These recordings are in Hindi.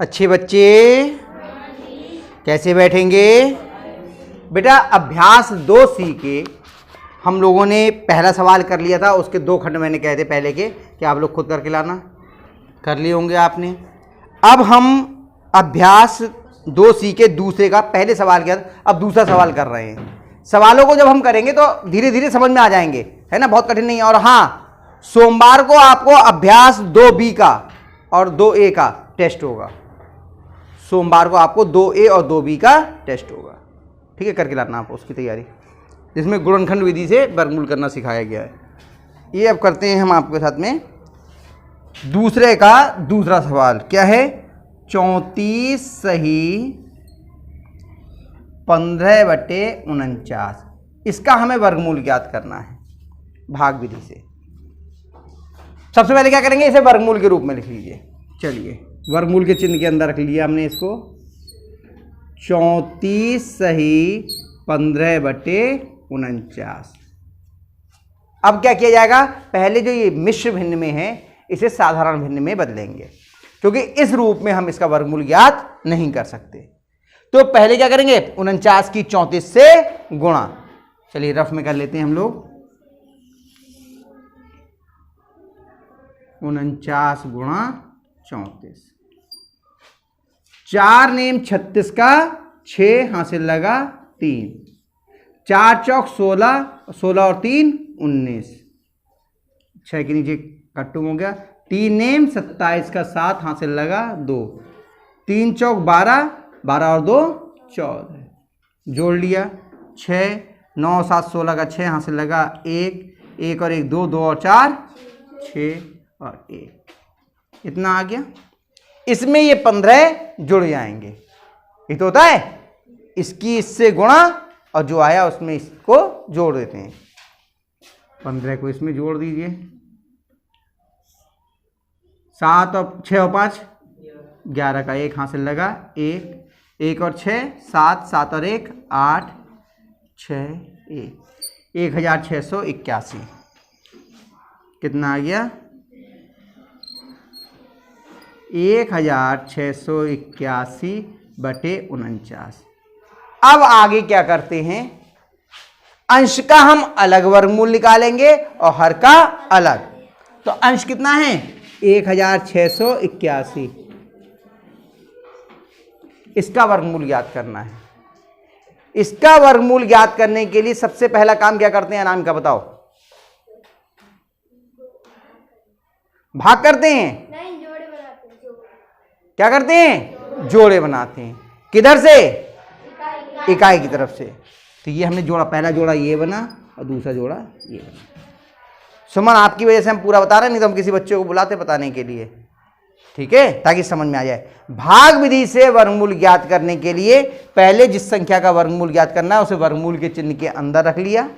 अच्छे बच्चे कैसे बैठेंगे? बेटा अभ्यास 2C के हम लोगों ने पहला सवाल कर लिया था, उसके 2 खंड मैंने कहे थे पहले के कि आप लोग खुद करके लाना, कर लिए होंगे आपने। अब हम अभ्यास 2C के दूसरे का पहले सवाल किया था, अब दूसरा सवाल कर रहे हैं। सवालों को जब हम करेंगे तो धीरे धीरे समझ में आ जाएंगे, है ना, बहुत कठिन नहीं है। और हाँ, सोमवार को आपको अभ्यास 2B का और 2A का टेस्ट होगा। सोमवार को आपको 2A और 2B का टेस्ट होगा, ठीक है, करके लाना आप उसकी तैयारी, जिसमें गुणनखंड विधि से वर्गमूल करना सिखाया गया है। ये अब करते हैं हम आपके साथ में दूसरे का दूसरा सवाल। क्या है? 34 सही 15/49, इसका हमें वर्गमूल ज्ञात करना है भाग विधि से। सबसे पहले क्या करेंगे, इसे वर्गमूल के रूप में लिख लीजिए। चलिए, वर्गमूल के चिन्ह के अंदर रख लिया हमने इसको। 34 सही 15/49। अब क्या किया जाएगा, पहले जो ये मिश्र भिन्न में है इसे साधारण भिन्न में बदलेंगे, क्योंकि इस रूप में हम इसका वर्गमूल ज्ञात नहीं कर सकते। तो पहले क्या करेंगे, 49 की 34 से गुणा। चलिए रफ में कर लेते हैं हम लोग। 49 गुणा 34, 4 नेम 36 का 6 हासिल लगा 3, 4 चौक 16, 16 और 3 19, 6 के नीचे कट्टू हो गया। 3 नेम 27 का 7 हासिल लगा 2, 3 चौक 12, 12 और 2 14, जोड़ लिया 6, 9 7 16 का 6 हासिल लगा 1, 1 और 1 2, 2 और 4 6 और 1, इतना आ गया। इसमें ये 15 जुड़ जाएंगे, ये तो होता है, इसकी इससे गुणा और जो आया उसमें इसको जोड़ देते हैं। 15 को इसमें जोड़ दीजिए, 7 और 6 और 5 11 का 1 हासिल लगा 1, 1 और 6 7, 7 और 1 8 6 1, 1681, कितना आ गया, 1681/49। अब आगे क्या करते हैं, अंश का हम अलग वर्गमूल निकालेंगे और हर का अलग। तो अंश कितना है, 1681, इसका वर्गमूल ज्ञात करना है। इसका वर्गमूल ज्ञात करने के लिए सबसे पहला काम क्या करते हैं, नाम का बताओ, भाग करते हैं, नहीं जोड़े बनाते हैं। क्या करते हैं, जोड़े बनाते हैं। किधर से, इकाई की तरफ से। तो ये हमने जोड़ा, पहला जोड़ा ये बना और दूसरा जोड़ा ये बना। सुमन आपकी वजह से हम पूरा बता रहे हैं, नहीं तो हम किसी बच्चे को बुलाते बताने के लिए, ठीक है, ताकि समझ में आ जाए। भाग विधि से वर्गमूल ज्ञात करने के लिए पहले जिस संख्या का वर्गमूल ज्ञात करना है उसे वर्गमूल के चिन्ह के अंदर रख लिया।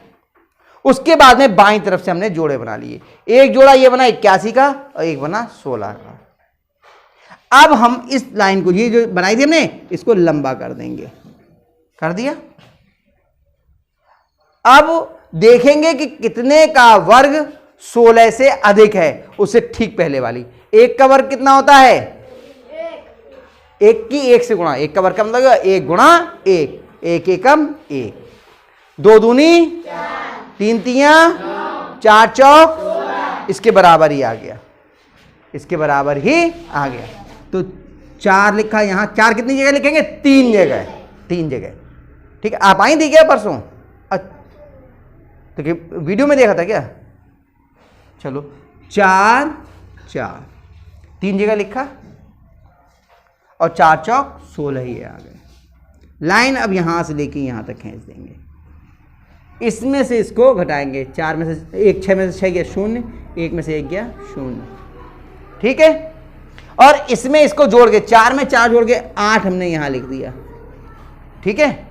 उसके बाद में बाईं तरफ से हमने जोड़े बना लिए। एक जोड़ा ये बना 81 का और एक बना 16 का। अब हम इस लाइन को, ये जो बनाई थी हमने, इसको लंबा कर देंगे, कर दिया। अब देखेंगे कि कितने का वर्ग 16 से अधिक है, उससे ठीक पहले वाली। 1 का वर्ग कितना होता है, 1 की 1 से गुणा, 1 का वर्ग का मतलब 1 गुणा 1, 1 एकम 1, 2 दूनी 3 तिया 4 चौक, इसके बराबर ही आ गया, इसके बराबर ही आ गया। तो 4 लिखा यहां, 4 कितनी जगह लिखेंगे, 3 जगह, 3 जगह, ठीक है। आप आई थी क्या परसों, तो वीडियो में देखा था क्या, चलो 4 4 3 जगह लिखा और 4 चौक 16 ही आ गए। लाइन अब यहां से लेके यहां तक खींच देंगे, इसमें से इसको घटाएंगे, 4 में से 1, 6 में से 6 गया 0, 1 में से 1 गया 0, ठीक है। और इसमें इसको जोड़ के 4 में 4 जोड़ के 8 हमने यहां लिख दिया, ठीक है।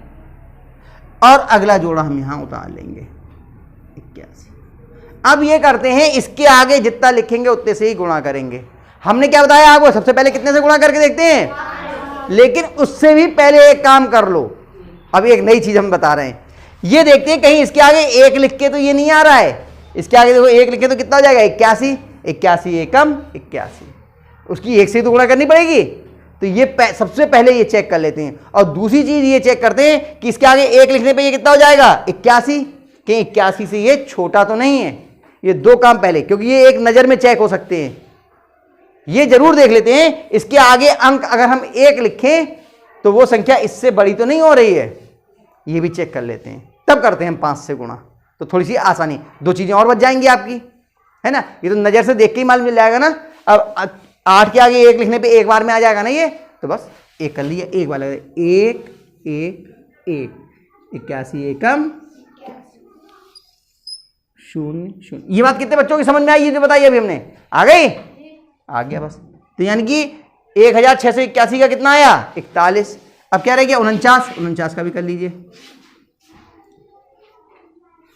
और अगला जोड़ा हम यहां उतार लेंगे 81। अब ये करते हैं, इसके आगे जितना लिखेंगे उतने से ही गुणा करेंगे। हमने क्या बताया आपको, सबसे पहले कितने से गुणा करके देखते हैं, लेकिन उससे भी पहले एक काम कर लो। अब एक नई चीज हम बता रहे हैं, ये देखते हैं कहीं इसके आगे 1 लिख के तो ये नहीं आ रहा है। इसके आगे देखो 1 लिखे तो कितना हो जाएगा, 81, 81 एकम 81, उसकी 1 से तो गुणा करनी पड़ेगी। तो ये सबसे पहले ये चेक कर लेते हैं। और दूसरी चीज ये चेक करते हैं कि इसके आगे 1 लिखने पे ये कितना हो जाएगा 81, कि 81 से ये छोटा तो नहीं है। ये 2 काम पहले, क्योंकि ये एक नजर में चेक हो सकते हैं। ये जरूर देख लेते हैं इसके आगे अंक अगर हम 1 लिखें तो वो संख्या इससे बड़ी तो नहीं हो रही है, ये भी चेक कर लेते हैं। तब करते हैं हम 5 से गुणा, तो थोड़ी सी आसानी, 2 चीजें और बच जाएंगी आपकी, है ना। ये तो नजर से देख के ही मालूम मिल जाएगा ना। अब 8 के आगे 1 लिखने पे एक बार में आ जाएगा ना ये, तो बस 1 कर लिया, एक बार लगा 1 1 1, 81 एकम 0 0। ये बात कितने बच्चों की समझ में आई, ये जो बताइए अभी हमने, आ गई, आ गया बस। तो यानी कि 1681 का कितना आया 41। अब क्या रह गया 49, 49 का भी कर लीजिए,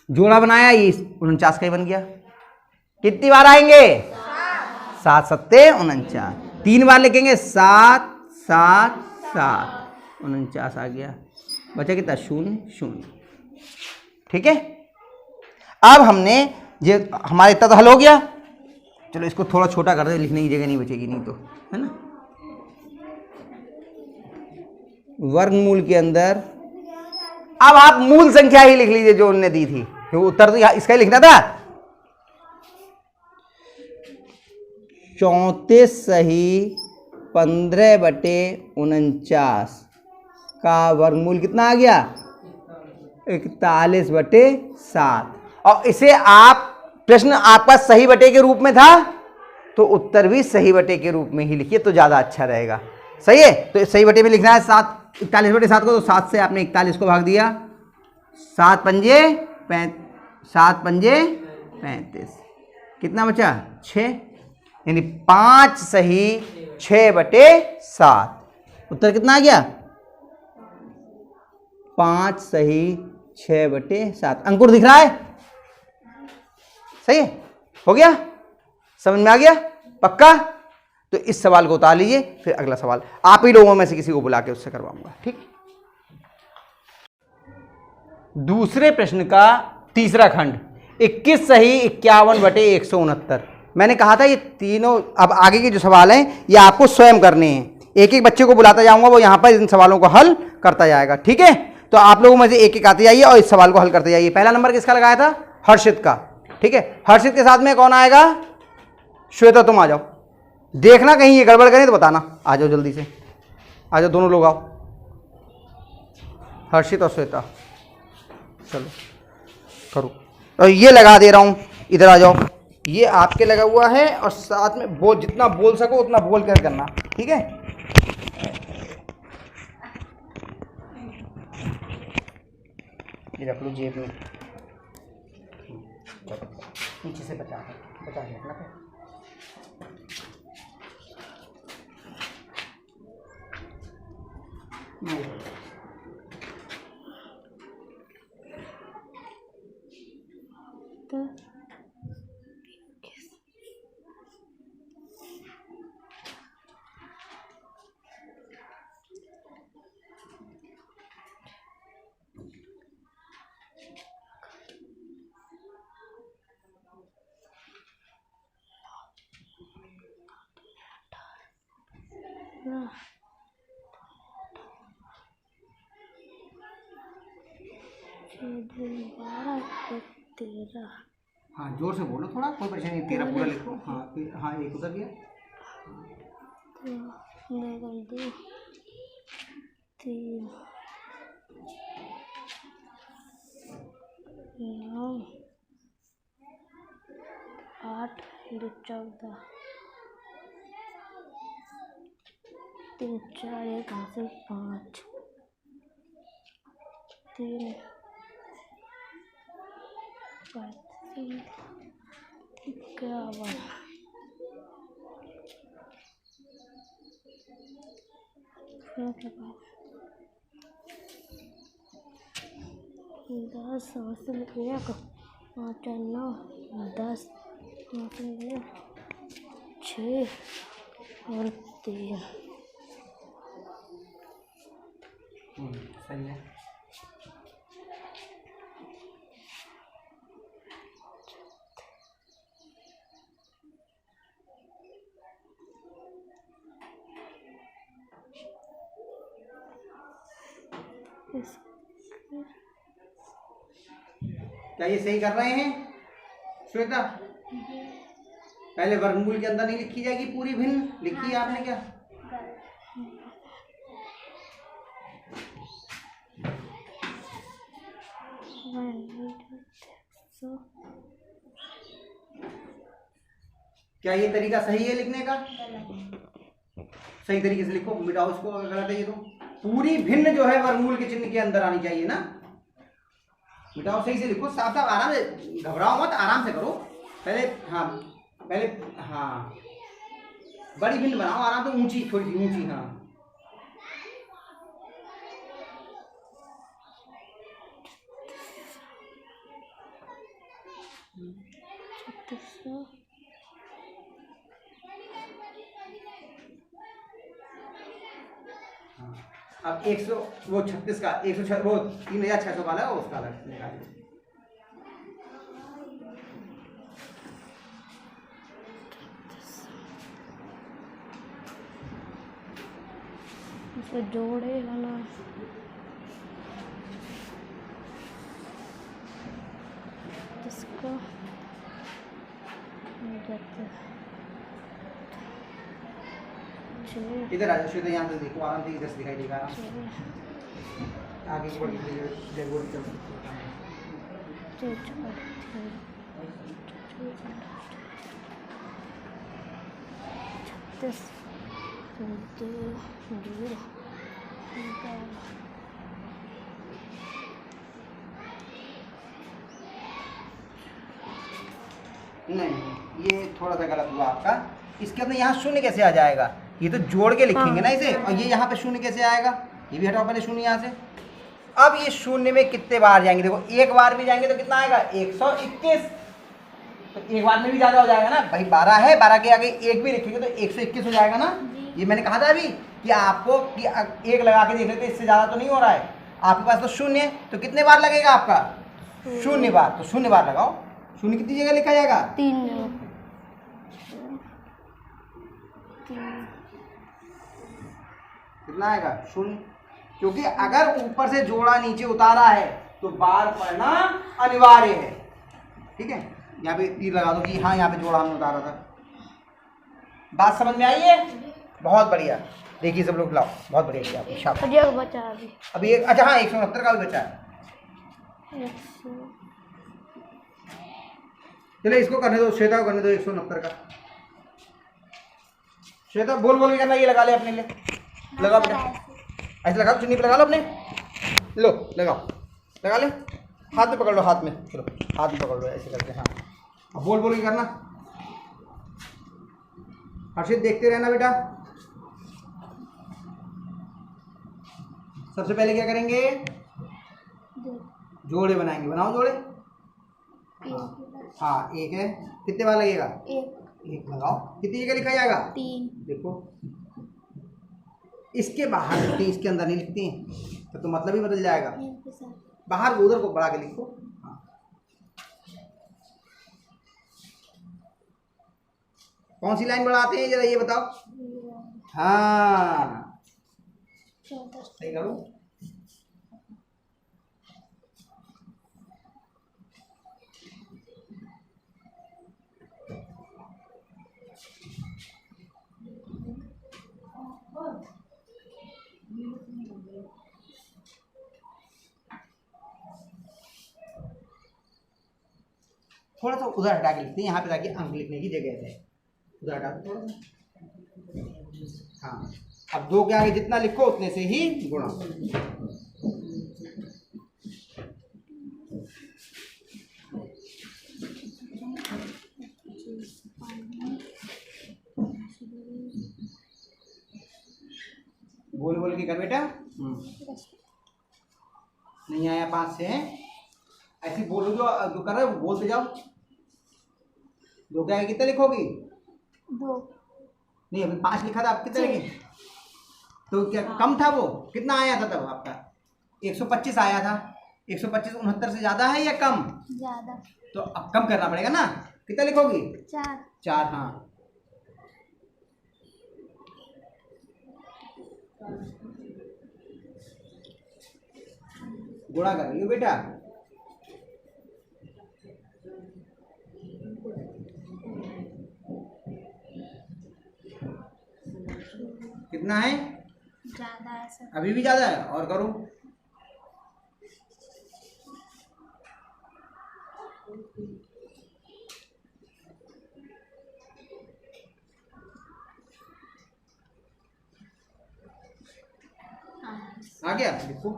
जोड़ा बनाया, ये 49 का ही बन गया। कितनी बार आएंगे 7 7 49, 3 बार लिखेंगे 7 7 7, 49 आ गया, बचा कितना 0 0। ठीक है, अब हमने ये हमारा इतना तो हल हो गया। चलो इसको थोड़ा छोटा कर दे, लिखने की जगह नहीं बचेगी नहीं तो, है ना। वर्गमूल के अंदर अब आप मूल संख्या ही लिख लीजिए जो उन्होंने दी थी, उत्तर तो इसका ही लिखना था। 34 सही 15/49 का वर्गमूल कितना आ गया 41/7। और इसे आप, प्रश्न आपका सही बटे के रूप में था तो उत्तर भी सही बटे के रूप में ही लिखिए तो ज्यादा अच्छा रहेगा। सही है, तो सही बटे में लिखना है 7, 41/7 को, तो 7 से आपने 41 को भाग दिया, 7 पंजे 35, कितना बचा 6, यानी 5 सही 6/7। उत्तर कितना आ गया 5 सही 6/7। अंकुर दिख रहा है, सही है, हो गया, समझ में आ गया पक्का। तो इस सवाल को उतार लीजिए, फिर अगला सवाल आप ही लोगों में से किसी को बुला के उससे करवाऊंगा। ठीक, दूसरे प्रश्न का तीसरा खंड, 21 सही 51/169। मैंने कहा था ये तीनों, अब आगे के जो सवाल हैं ये आपको स्वयं करने हैं। एक एक बच्चे को बुलाता जाऊंगा, वो यहां पर इन सवालों को हल करता जाएगा। ठीक है, तो आप लोगों में से एक एक आते जाइए और इस सवाल को हल करते जाइए। पहला नंबर किसका लगाया था हर्षित का। ठीक है, हर्षित के साथ में कौन आएगा, श्वेता तुम आ जाओ, देखना कहीं ये गड़बड़ करें तो बताना। आ जाओ जल्दी से, आ जाओ दोनों लोग आओ, हर्षित और श्वेता, चलो करो। और ये लगा दे रहा हूं, इधर आ जाओ, ये आपके लगा हुआ है और साथ में बोल, जितना बोल सको उतना बोल कर करना। ठीक है, ये रख लो जेब में, पीछे से बचा रखना है। हाँ जोर से बोलो थोड़ा, कोई परेशानी नहीं, 13 पूरा लिखो। हाँ हाँ, एक उधर गया, 3 9 8 14 3 4 1 हासिल 5 3 35 51 के बाद 10 हासिल 1 5 9 10 हासिल 1 6 और 3। सही है। इसके क्या ये सही कर रहे हैं श्वेता? पहले वर्गमूल के अंदर नहीं लिखी जाएगी पूरी भिन्न, लिखी है आपने क्या? क्या ये तरीका सही है लिखने का? सही तरीके से लिखो, मिटाओ इसको अगर गलत है ये तो। पूरी भिन्न जो है वर्गमूल के चिन्ह के अंदर आनी चाहिए ना। मिटाओ, सही से लिखो, साफ साफ, आराम से, घबराओ मत, आराम से करो। पहले हाँ, पहले हाँ, बड़ी भिन्न बनाओ आराम से, ऊंची, थोड़ी सी ऊंची। हाँ, अब 100 वो 36 का 106 वो 3600 वाला है उसका अलग निकालिए। इसको जोड़ेगा ना, इसको इधर आ जाओ श्वेता, यहाँ से देखो आराम से, इधर से दिखाई देगा आराम से। आगे की बढ़ी जरूर चल सकती नहीं, ये थोड़ा सा गलत हुआ आपका। इसके अंदर यहाँ शून्य कैसे आ जाएगा? ये तो जोड़ के लिखेंगे ना इसे, और ये यहाँ पे शून्य कैसे आएगा? ये भी हटाओ पहले शून्य यहाँ से। अब ये शून्य में कितने बार जाएंगे? देखो, एक बार भी जाएंगे तो कितना आएगा? 121। तो एक बार में भी ज्यादा हो जाएगा ना भाई, 12 है, 12 के आगे एक भी लिखेंगे तो 121 हो जाएगा ना। ये मैंने कहा था अभी कि आपको कि एक लगा के देख लेते, इससे ज्यादा तो नहीं हो रहा है। आपके पास तो शून्य है, तो कितने बार लगेगा आपका? शून्य बार। तो शून्य बार लगाओ। शून्य कितनी जगह लिखा जाएगा? 3 जगह। कितना आएगा? शून्य। क्योंकि अगर ऊपर से जोड़ा नीचे उतारा है तो बार पढ़ना अनिवार्य है। ठीक है, यहाँ पे तीर लगा दो कि हाँ यहाँ पे जोड़ा हमने उतारा था। बात समझ में आई है? बहुत बढ़िया। देखिए सब लोग, लाओ, बहुत बढ़िया किया आपने, शाबाश। बचा अभी एक, अच्छा हाँ, 169 का भी बचा है। चलो इसको करने दो, श्वेता को करने दो 169 का। श्वेता बोल बोल के करना, ये लगा ले अपने लिए, लगाओ बेटा, ऐसे लगाओ, चुन्नी पे लगा लो अपने, लो लगाओ, लगा ले, हाथ में पकड़ लो, हाथ में, चलो हाथ में पकड़ लो ऐसे करके। हाँ, अब बोल बोल के करना। हर्षित देखते रहना बेटा। सबसे पहले क्या करेंगे? जोड़े बनाएंगे, बनाओ जोड़े। हाँ, एक है, कितने बार लगेगा? एक लगाओ। कितनी जगह लिखा जाएगा? 3। देखो, इसके बाहर लिखते हैं, इसके अंदर नहीं लिखते हैं, तो मतलब ही बदल जाएगा। बाहर उधर को बढ़ा के लिखो। हाँ, कौन सी लाइन बढ़ाते हैं जरा ये बताओ। हाँ, सही करो। थोड़ा सा उधर हटा के लिखते हैं, यहाँ पे ताकि अंक लिखने की जगह है। उधर हटा दो थोड़ा सा। हाँ, अब 2 के आगे जितना लिखो उतने से ही गुणा। बोल बोल के कर बेटा। नहीं आया 5 से, ऐसे बोलो, जो कर रहे हो बोलते जाओ। 2 के आगे कितना लिखोगी? 2 नहीं, अभी 5 लिखा था, आप कितना लिखे? तो क्या कम था? वो कितना आया था तब आपका? 125 आया था। 125 69 से ज्यादा है या कम? ज्यादा। तो अब कम करना पड़ेगा ना। कितना लिखोगी? 4। हाँ, गुणा कर रही हो बेटा। कितना है? ज़्यादा है सर। अभी भी ज्यादा है, और करो। आ गया, लिखो।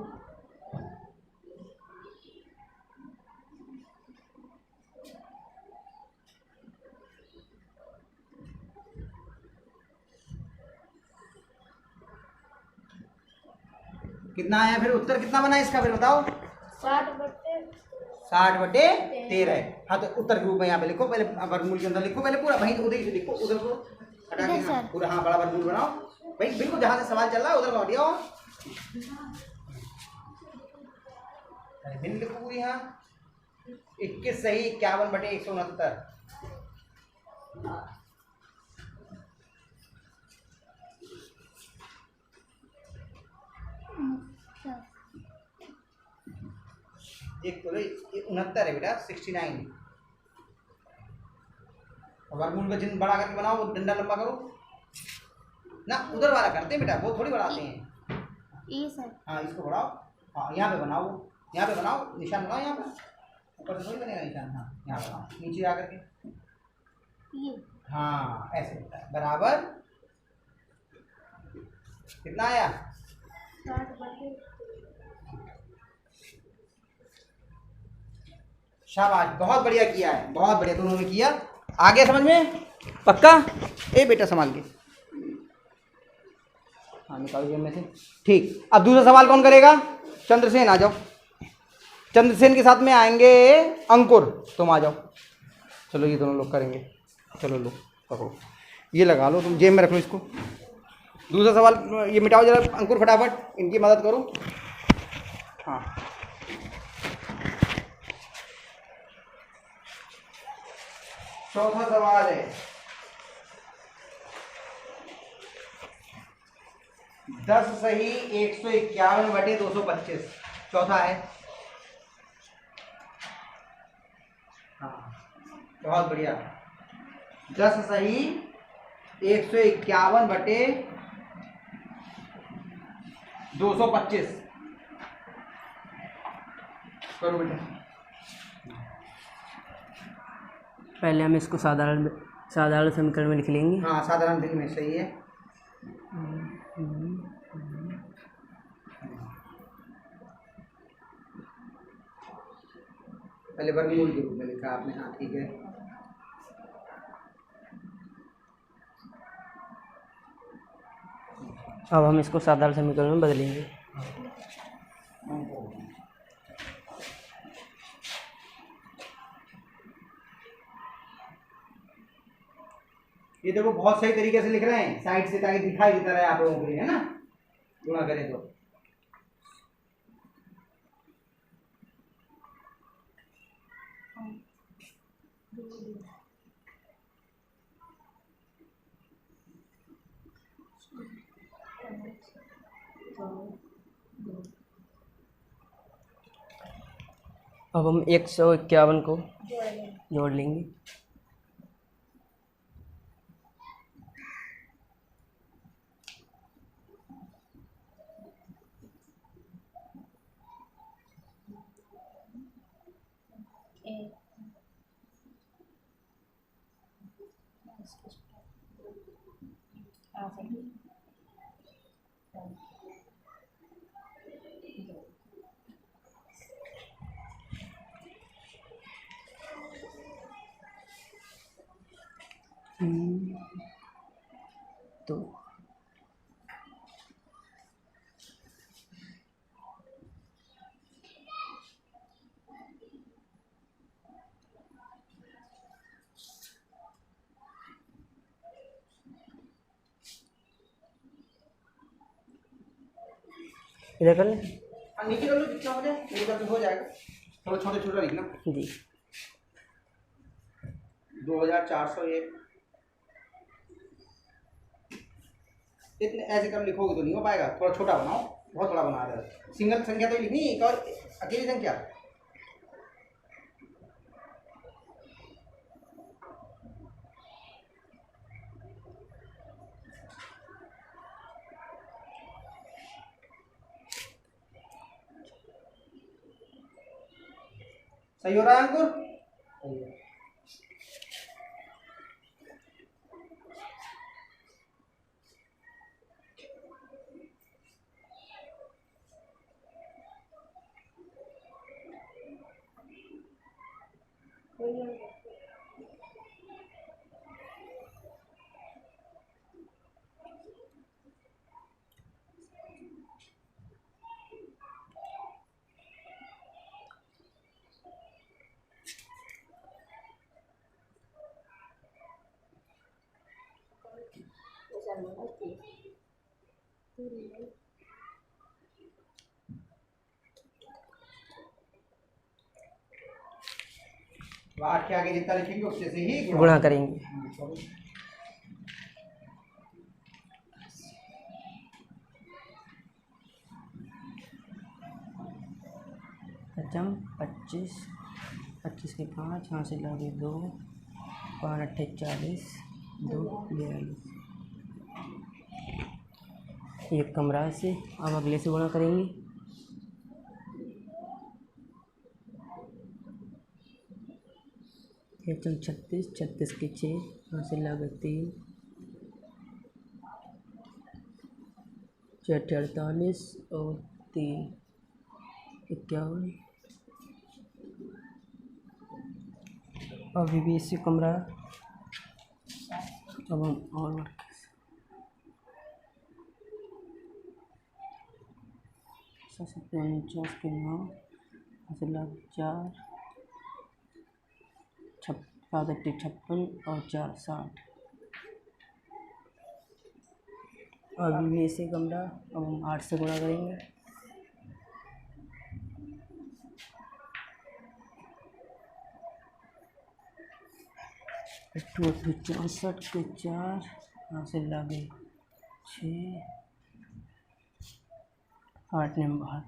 कितना आया फिर उत्तर, कितना बना इसका फिर बताओ? 60/13। हाँ तो उत्तर के रूप में यहाँ पे लिखो, पहले वर्गमूल के अंदर लिखो, पहले पूरा वहीं उधर से लिखो, उधर को हटा के, हाँ पूरा, हाँ बड़ा वर्गमूल बनाओ भाई, बिल्कुल जहाँ से सवाल चल रहा है उधर को हटियो। भिन्न लिखो पूरी, हाँ 21 सही 51/169। एक तो 69 है बेटा, 69। वर्गमूल का चिन्ह बड़ा करके बनाओ, वो डंडा लंबा करो ना, उधर वाला करते हैं बेटा, वो थोड़ी बढ़ाते हैं। ये सर। हाँ इसको बढ़ाओ, हाँ यहाँ पे बनाओ, यहाँ पे बनाओ, निशान बनाओ यहाँ पे, ऊपर से थोड़ी बनेगा निशान, हाँ यहाँ बनाओ नीचे जा करके, ये हाँ ऐसे होता है। बराबर कितना आया? 60/13। शाबाश, बहुत बढ़िया किया है, बहुत बढ़िया दोनों ने किया। आ गया समझ में? पक्का? ए बेटा संभाल के, हाँ निकालो जेब में से। ठीक, अब दूसरा सवाल कौन करेगा? चंद्रसेन आ जाओ। चंद्रसेन के साथ में आएंगे अंकुर, तुम आ जाओ। चलो ये दोनों लोग करेंगे, चलो लो पकड़ो, ये लगा लो, तुम जेब में रख लो इसको। दूसरा सवाल ये मिटाओ जरा अंकुर, फटाफट इनकी मदद करो। हाँ चौथा सवाल है, 10 सही 151/225। चौथा है, हाँ बहुत बढ़िया। 10 सही 151/225 करो बेटा। पहले हम इसको साधारण समीकरण में लिख लेंगे। हाँ साधारण दिन में सही है। पहले वर्गमूल के रूप में लिखा आपने, हाँ ठीक है। अब हम इसको साधारण समीकरण में बदलेंगे। ये देखो बहुत सही तरीके से लिख रहे हैं साइड से, ताकि दिखाई देता रहे आप लोगों के लिए, है ना? गुणा करें तो अब हम 151 को जोड़ लेंगे। तो इधर कर लें। नीचे कर लो जितना हो जाए, मेरे तरफ से हो जाएगा। थोड़ा छोटा छोटा लिखना जी। 2401 इतने ऐसे कर लिखोगे तो नहीं हो पाएगा, थोड़ा छोटा बनाओ। बहुत बड़ा बना रहा है। सिंगल संख्या तो लिखनी, एक और अकेली संख्या। सही हो रहा है अंकुर? सही है। तो 8 के आगे जितना लिखेंगे उससे से ही गुणा करेंगे। पचम 25, 25 के 5, यहाँ से लगे 2, 5 अट्ठे 40, 2 42। एक कमरा से अब अगले से गुणा करेंगे। एक 36, 36 के 6, यहाँ से लगे 3, 4 48 और 3 51। अभी भी इसी कमरा। अब हम और 49 के 9, ऐसे लग 4, 7 अट्ठे 56 और 4 60। अभी भी इसी कमरा। अब हम 8 से गुणा करेंगे। 64 के 4, यहाँ से लगे 6, 8 नंबर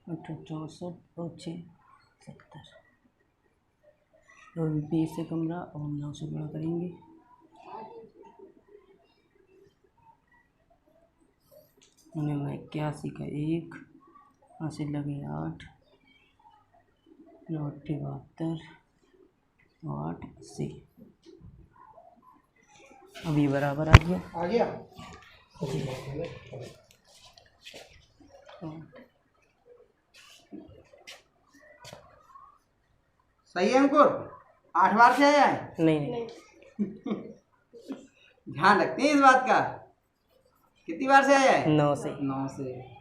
64 और 6 70। और 20 से कमरा। और हम 9 से गुणा करेंगे। उन्हें 81 का 1, यहाँ से लगे 8, 9 अट्ठे 72, 8 80। अभी बराबर आ गया। आ गया जी। सही है अंकुर? 8 बार से आया है? नहीं। ध्यान रखते हैं इस बात का। कितनी बार से आया है? 9 से। 9 से।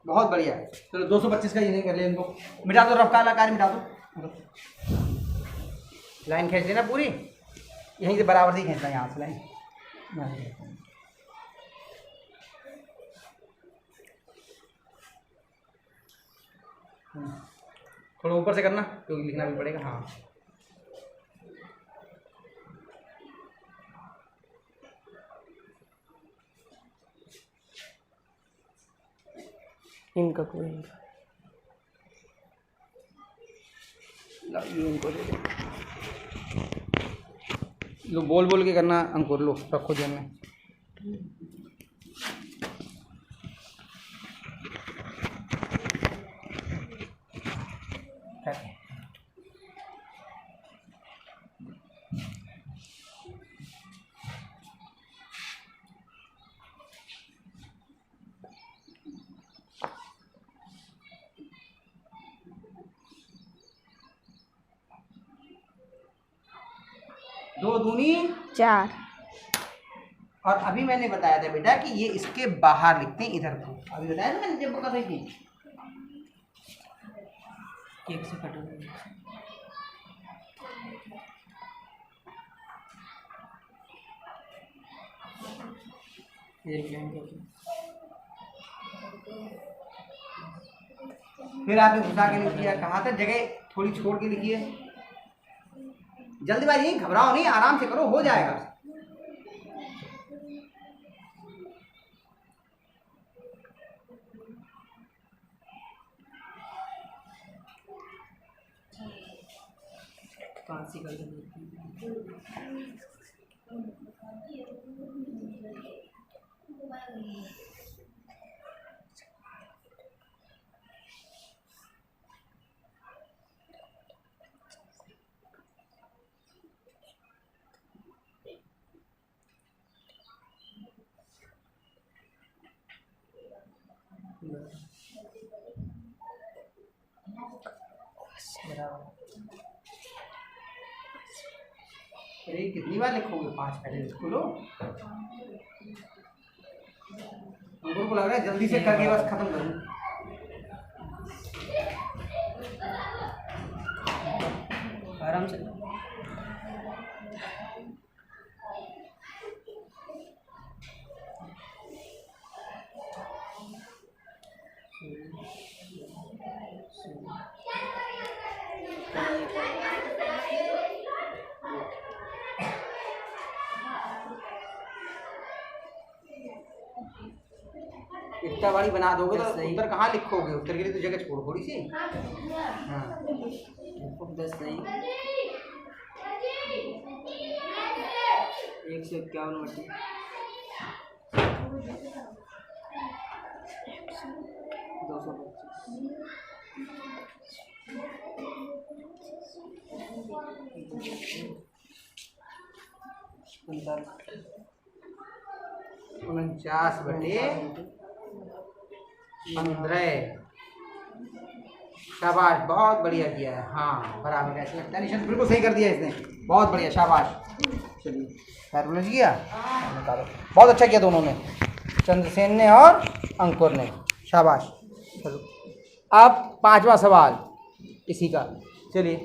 बहुत बढ़िया। चलो 225 का ये कर ले इनको। मिटा दो, रफ काला कार्य मिटा दो। लाइन खींच लेना पूरी, यहीं से बराबर से खींचना, यहाँ से लाइन। थोड़ा ऊपर से करना क्योंकि लिखना भी पड़ेगा। हाँ इनका कोई ये इनको दे दो। लो बोल बोल के करना अंकुर। लो रखो जेब में। दो दूनी 4। और अभी मैंने बताया था बेटा कि ये इसके बाहर लिखते हैं इधर को। अभी बताया ना मैंने जब कर रही थी। एक से कटो। इधर की लाइन फिर आपने घुसा के लिख दिया, कहा था जगह थोड़ी छोड़ के लिखिए। जल्दीबाजी, घबराओ नहीं, आराम से करो, हो जाएगा। फांसी कर देनी। अरे कितनी बार लिखोगे, 5 पहले लिख लो। हमको को लग रहा है जल्दी से करके बस खत्म करूँ। आराम से। इतना बड़ी बना दोगे तो सही। उत्तर कहाँ लिखोगे, उत्तर के लिए तो जगह छोड़ थोड़ी सी। हाँ 10 सही। 151 मट्टी। 225। 49/15। शाबाश, बहुत बढ़िया किया है। हाँ बराबर, ऐसा लगता है निशान बिल्कुल सही कर दिया इसने, बहुत बढ़िया, शाबाश। चलिए कैलकुलेट किया, निकालो। बहुत अच्छा किया दोनों ने, चंद्रसेन ने और अंकुर ने, शाबाश। चलो अब 5वां सवाल इसी का। चलिए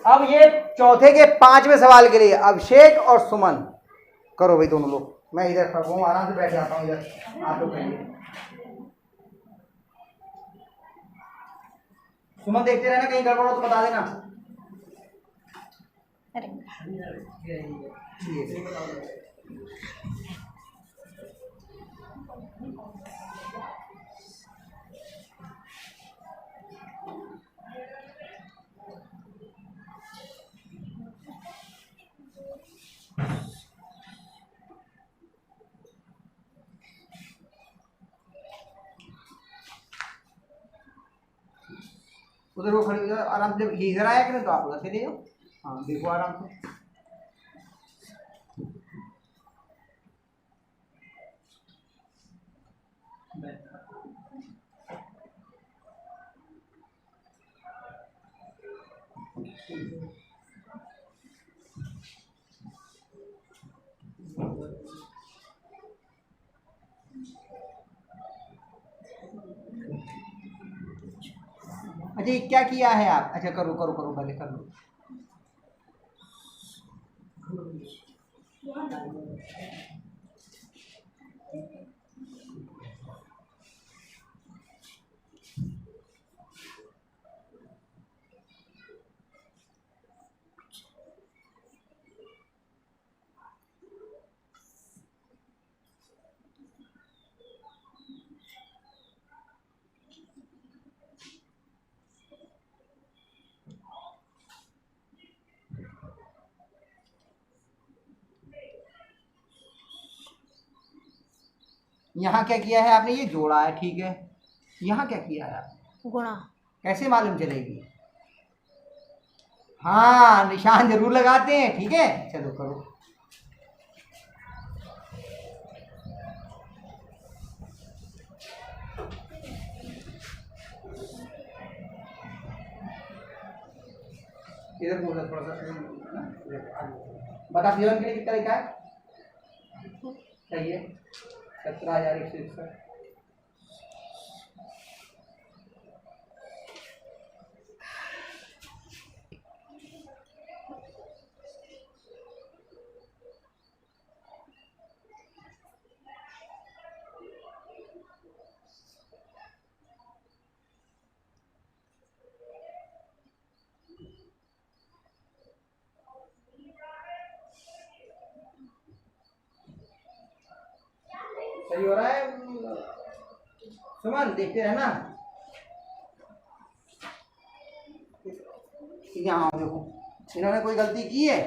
अब ये चौथे के 5वें सवाल के लिए अभिषेक और सुमन करो भाई दोनों लोग। मैं इधर खड़ा हूँ, आराम से बैठ जाता हूँ इधर, आप लोग करिए। सुमन देखते रहना, कहीं गड़बड़ हो तो बता देना। उधर वो खड़ी हो जाओ आराम से, ये इधर आया करें तो आप उधर से ले जाओ। हाँ देखो आराम से। अच्छा ये क्या किया है आप? अच्छा करो करो करो, पहले कर लो। यहाँ क्या किया है आपने? ये जोड़ा है, ठीक है। यहाँ क्या किया है आपने? गुणा। कैसे मालूम चलेगी? हाँ निशान जरूर लगाते हैं, ठीक है। चलो करो। इधर बोला थोड़ा सा, बता जीवन के लिए कितना लिखा है? सही है, 17,161। सही हो रहा है सुमन, देखते रहना। यहाँ देखो, इन्होंने कोई गलती की है?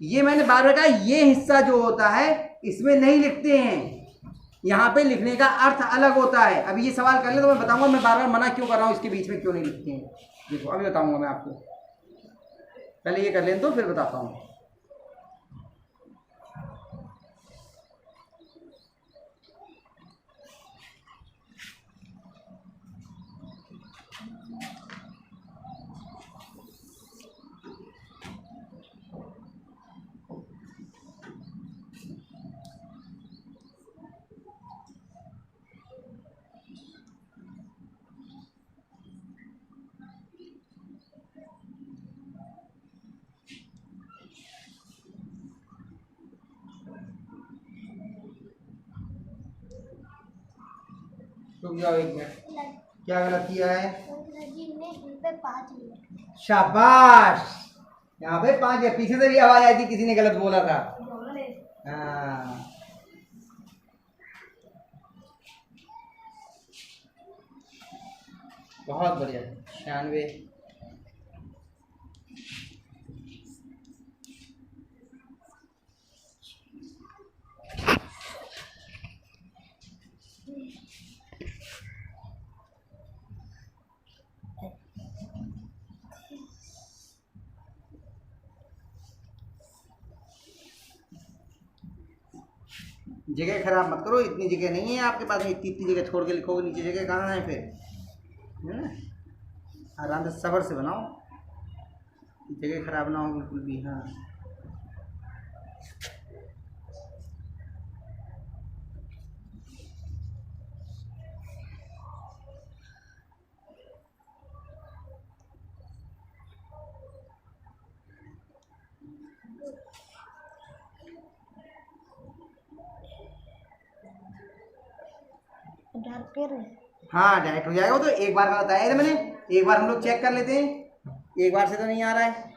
ये मैंने बार बार कहा, ये हिस्सा जो होता है इसमें नहीं लिखते हैं, यहाँ पे लिखने का अर्थ अलग होता है। अभी ये सवाल कर ले तो मैं बताऊंगा मैं बार बार मना क्यों कर रहा हूँ, इसके बीच में क्यों नहीं लिखते हैं। देखो अभी बताऊंगा मैं आपको, पहले ये कर लें तो फिर बताता हूँ। रुक जाओ एक मिनट, क्या गलत किया है? जी ने इन पे 5 मिनट। शाबाश, यहाँ पे 5 है। पीछे से भी आवाज आई थी, किसी ने गलत बोला था। हाँ बहुत बढ़िया, 96। जगह खराब मत करो, इतनी जगह नहीं है आपके पास में, इतनी इतनी जगह छोड़ के लिखोगे, नीचे जगह कहाँ है फिर, है ना? आराम से सब्र से बनाओ, जगह खराब ना हो बिल्कुल भी। हाँ हाँ डायरेक्ट हो जाएगा वो तो, एक बार का बताया था मैंने, एक बार हम लोग चेक कर लेते हैं, एक बार से तो नहीं आ रहा है।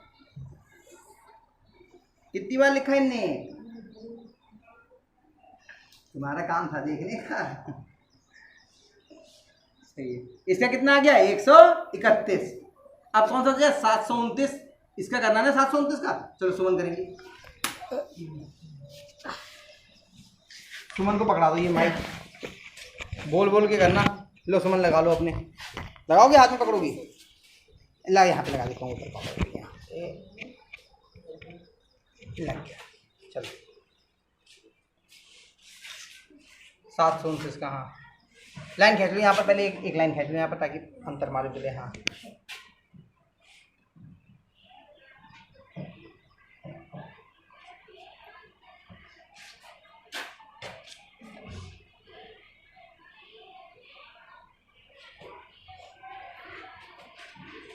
कितनी बार लिखा इनने? तुम्हारा काम था देखने का। सही है। इसका कितना आ गया? 131। अब कौन सा हो गया? 729। इसका करना है ना 729 का। चलो सुमन करेंगे, सुमन को पकड़ा दो ये माइक, बोल बोल के करना। लो सुमन लगा लो अपने, लगाओगे हाथ में पकड़ोगी? ला यहाँ पे लगा देता हूँ, ऊपर पकड़ोगी, यहाँ से लग गया। चलो 729 का। हाँ लाइन खींच लो यहाँ पर, पहले एक लाइन खींच लो यहाँ पर ताकि अंतर मालूम चले। हाँ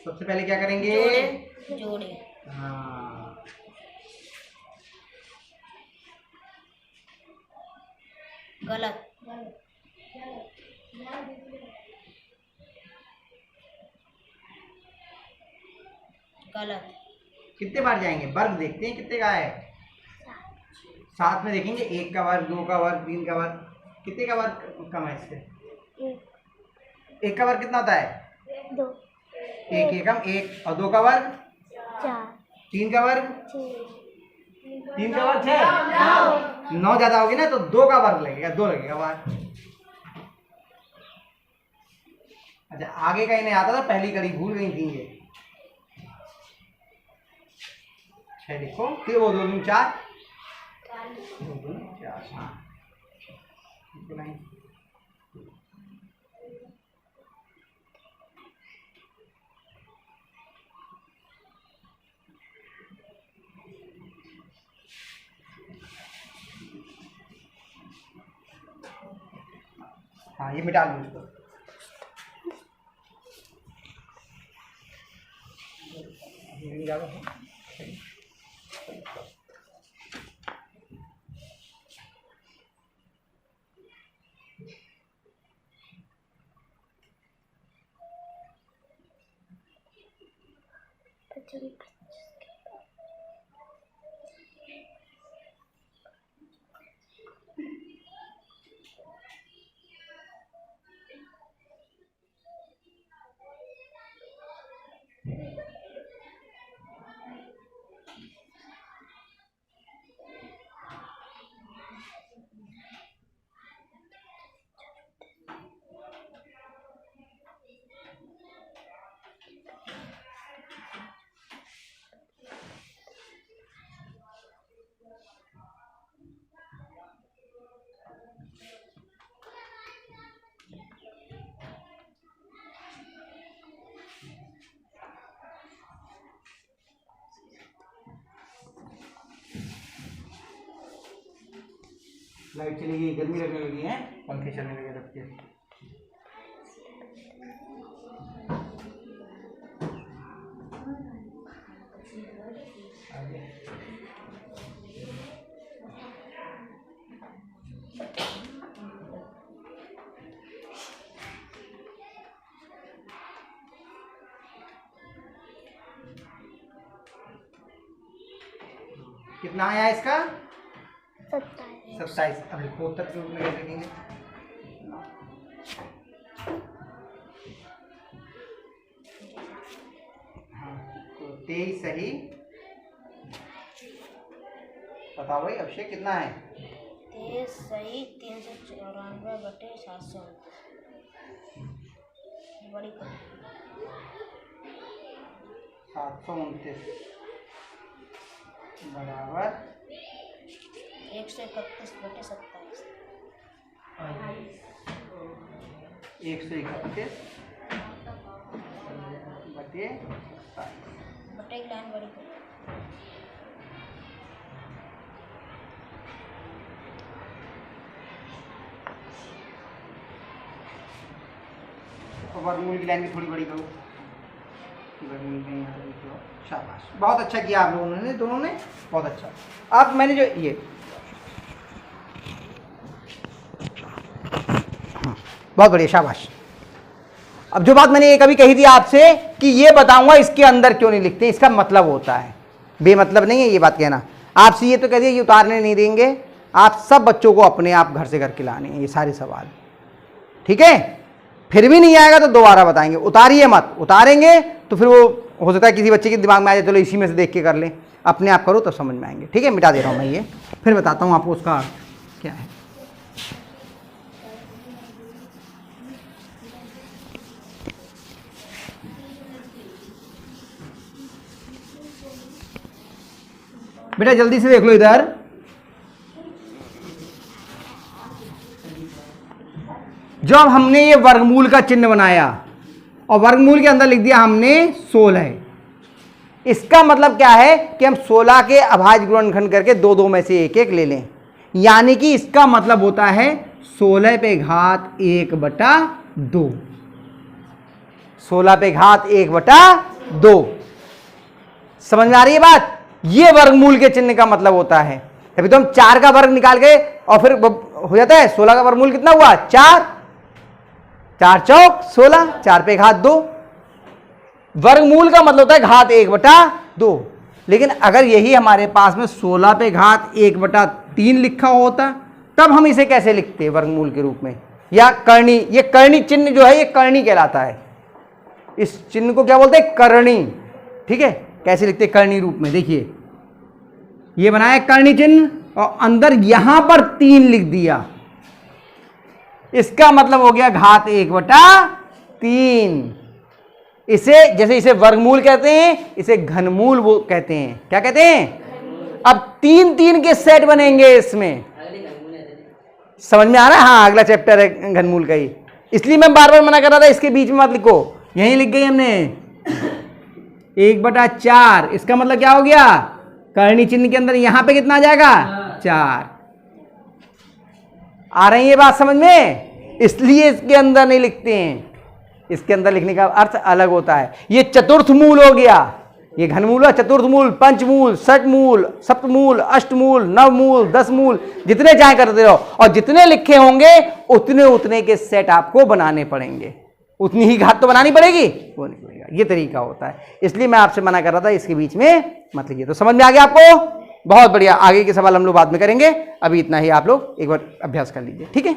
सबसे पहले क्या करेंगे? जोड़े। हाँ गलत। गलत। कितने बार जाएंगे? वर्ग देखते हैं कितने का है। साथ में देखेंगे, 1 का वर्ग, 2 का वर्ग, 3 का वर्ग। कितने का वर्ग कम है इससे? 1 का वर्ग कितना होता है? 2। 1 एकम 1, और 2 का वर्ग 4। 3 का वर्ग 6। 3 का वर्ग 6। 9 ज्यादा होगी ना तो 2 का वर्ग लगेगा, 2 लगेगा बार। अच्छा आगे का ही नहीं आता था, पहली कड़ी भूल गई थी ये। 6 लिखो, फिर वो 2 दूनी 4, 2 दूनी 4। हाँ हाँ ये मिटा लो इसको। लाइट चली गई, गर्मी लगने लगी है, पंखे चलने लगे तब के। कितना आया इसका? 27। अब लिखो उत्तर के रूप में कैसे लिखेंगे? हाँ, तो 23 सही। बताओ भाई अभिषेक कितना है? 23 सही 394/700 बड़ी 729 बराबर 131/27 131/27 बटे की लाइन बड़ी कर। और वर्गमूल की लाइन भी थोड़ी बड़ी करो। वर्गमूल की यहाँ लिख लो। शाबाश, बहुत अच्छा किया आप लोगों ने, दोनों ने बहुत अच्छा। अब मैंने जो ये बहुत बढ़िया, शाबाश। अब जो बात मैंने एक अभी कही थी आपसे कि ये बताऊंगा इसके अंदर क्यों नहीं लिखते, इसका मतलब होता है, बेमतलब नहीं है ये बात कहना। आपसे ये तो कह दिया ये उतारने नहीं देंगे, आप सब बच्चों को अपने आप घर से करके लाने हैं ये सारे सवाल, ठीक है? फिर भी नहीं आएगा तो दोबारा बताएंगे, उतारिए मत, उतारेंगे तो फिर वो हो सकता है किसी बच्चे के दिमाग में आ जाए चलो इसी में से देख के कर लें, अपने आप करो तो समझ में आएंगे, ठीक है? मिटा दे रहा हूँ मैं ये, फिर बताता हूँ आपको उसका क्या है। बेटा जल्दी से देख लो इधर, जब हमने ये वर्गमूल का चिन्ह बनाया और वर्गमूल के अंदर लिख दिया हमने 16, इसका मतलब क्या है कि हम 16 के अभाज्य गुणनखंड करके 2-2 में से 1-1 ले लें, यानी कि इसका मतलब होता है 16 पे घात 1/2, 16 पे घात 1/2। समझ में आ रही है बात? ये वर्गमूल के चिन्ह का मतलब होता है। अभी तो हम 4 का वर्ग निकाल के और फिर हो जाता है 16 का वर्गमूल कितना हुआ? 4, 4 चौक 16, 4 पे घात 2। वर्गमूल का मतलब होता है घात 1/2। लेकिन अगर यही हमारे पास में 16 पे घात 1/3 लिखा होता तब हम इसे कैसे लिखते वर्गमूल के रूप में? या करणी, ये करणी चिन्ह जो है ये करणी कहलाता है, इस चिन्ह को क्या बोलते हैं? करणी, ठीक है? कैसे लिखते हैं करणी रूप में? देखिए ये बनाया करणी चिन्ह और अंदर यहां पर 3 लिख दिया, इसका मतलब हो गया घात 1/3। इसे जैसे इसे वर्गमूल कहते हैं, इसे घनमूल वो कहते हैं। क्या कहते हैं? अब 3-3 के सेट बनेंगे इसमें, समझ में आ रहा है? हाँ, अगला चैप्टर है घनमूल का ही, इसलिए मैं बार बार मना कर रहा था इसके बीच में मत लिखो, यहीं लिख गई हमने 1/4। इसका मतलब क्या हो गया? करणी चिन्ह के अंदर यहां पे कितना आ जाएगा? 4। आ रही है बात समझ में? इसलिए इसके अंदर नहीं लिखते हैं, इसके अंदर लिखने का अर्थ अलग होता है। ये चतुर्थ मूल हो गया, ये घनमूल है, चतुर्थ मूल, पंचमूल, षटमूल, सप्तमूल, अष्टमूल, नवमूल, 10 मूल, जितने चाहे करते रहो, और जितने लिखे होंगे उतने उतने के सेट आपको बनाने पड़ेंगे, उतनी ही घात तो बनानी पड़ेगी, वो नहीं पड़ेगा। ये तरीका होता है, इसलिए मैं आपसे मना कर रहा था इसके बीच में मत लिखिए। तो समझ में आ गया आपको? बहुत बढ़िया, आगे के सवाल हम लोग बाद में करेंगे, अभी इतना ही आप लोग एक बार अभ्यास कर लीजिए, ठीक है?